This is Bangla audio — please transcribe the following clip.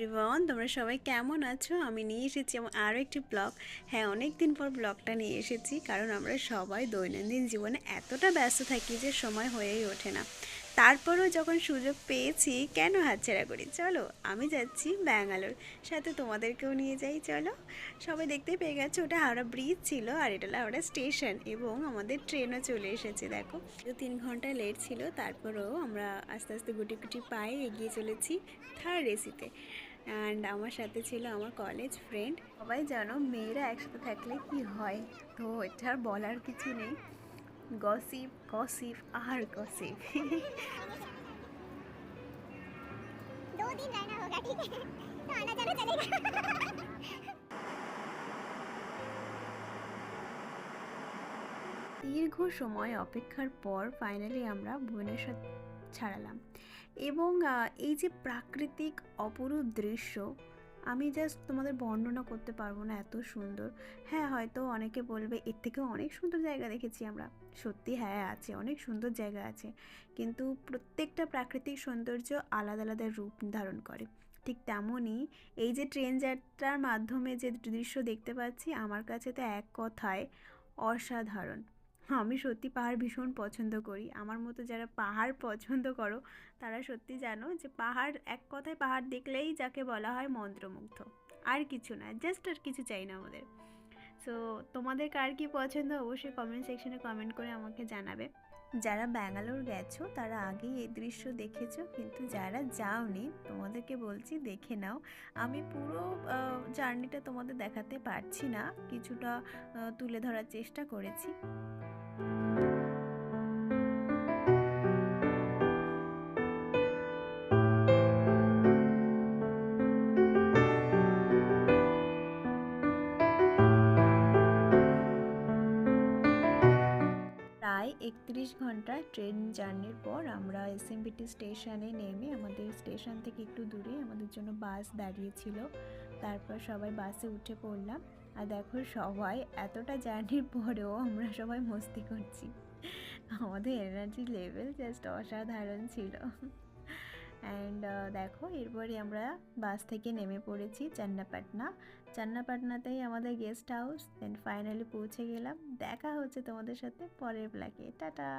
এভরিওয়ান, তোমরা সবাই কেমন আছো? আমি নিয়ে এসেছি আমার আরও একটি ব্লগ। হ্যাঁ, অনেক দিন পর ব্লগটা নিয়ে এসেছি, কারণ আমরা সবাই দৈনন্দিন জীবনে এতটা ব্যস্ত থাকি যে সময় হয়েই ওঠে না। তারপরেও যখন সুযোগ পেয়েছি কেন হাতছাড়া করি। চলো, আমি যাচ্ছি ব্যাঙ্গালোর, সাথে তোমাদেরকেও নিয়ে যাই। চলো, সবাই দেখতেই পেয়ে গেছে ওটা হাওড়া ব্রিজ ছিল, আর এটা হাওড়া স্টেশন, এবং আমাদের ট্রেনও চলে এসেছে। দেখো, 3 ঘন্টা লেট ছিল, তারপরেও আমরা আস্তে আস্তে গুটি গুটি পায়ে এগিয়ে চলেছি থার্ড এসিতে। অ্যান্ড আমার সাথে ছিল আমার কলেজ ফ্রেন্ড। সবাই জানো মেয়েরা একসাথে থাকলে কি হয়, তো এটা আর বলার কিছু নেই। গসিপ গসিপ আর গসিপ। 2 दिन रहना होगा, ठीक है? तो आना जाना चलेगा। দীর্ঘ সময় অপেক্ষার পর ফাইনালি আমরা ভুবনেশ্বর ছাড়ালাম, এবং এই যে প্রাকৃতিক অপরূপ দৃশ্য, আমি জাস্ট তোমাদের বর্ণনা করতে পারবো না, এত সুন্দর। হ্যাঁ, হয়তো অনেকে বলবে এর থেকেও অনেক সুন্দর জায়গা দেখেছি আমরা। সত্যি হ্যাঁ, আছে, অনেক সুন্দর জায়গা আছে, কিন্তু প্রত্যেকটা প্রাকৃতিক সৌন্দর্য আলাদা আলাদা রূপ ধারণ করে। ঠিক তেমনই এই যে ট্রেন যাত্রার মাধ্যমে যে দৃশ্য দেখতে পাচ্ছি, আমার কাছে তো এক কথায় অসাধারণ। আমি সত্যি পাহাড় ভীষণ পছন্দ করি। আমার মতো যারা পাহাড় পছন্দ করো, তারা সত্যি জানো যে পাহাড়, এক কথায় পাহাড় দেখলেই যাকে বলা হয় মন্ত্রমুগ্ধ। আর কিছু না, জাস্ট আর কিছু চাই না আমাদের। সো তোমাদের কার কী পছন্দ অবশ্যই কমেন্ট সেকশনে কমেন্ট করে আমাকে জানাবে। যারা ব্যাঙ্গালোর গেছো তারা আগেই এই দৃশ্য দেখেছো, কিন্তু যারা যাওনি তোমাদেরকে বলছি দেখে নাও। আমি পুরো জার্নিটা তোমাদের দেখাতে পারছি না, কিছুটা তুলে ধরার চেষ্টা করেছি। প্রায় 31 ঘন্টা ট্রেন জার্নির পর আমরা এসএমবিটি স্টেশনে নেমে, আমাদের স্টেশন থেকে একটু দূরে আমাদের জন্য বাস দাঁড়িয়েছিল, তারপর সবাই বাসে উঠে পড়লাম। আর দেখো, সবাই এতটা জার্নির পরেও আমরা সবাই মস্তি করছি। আমাদের এনার্জি লেভেল জাস্ট অসাধারণ ছিল। অ্যান্ড দেখো, এরপরে আমরা বাস থেকে নেমে পড়েছি চন্নাপাটনা। চন্নাপাটনাতেই আমাদের গেস্ট হাউস। দেন ফাইনালি পৌঁছে গেলাম। দেখা হচ্ছে তোমাদের সাথে পরের ব্লগে। টাটা।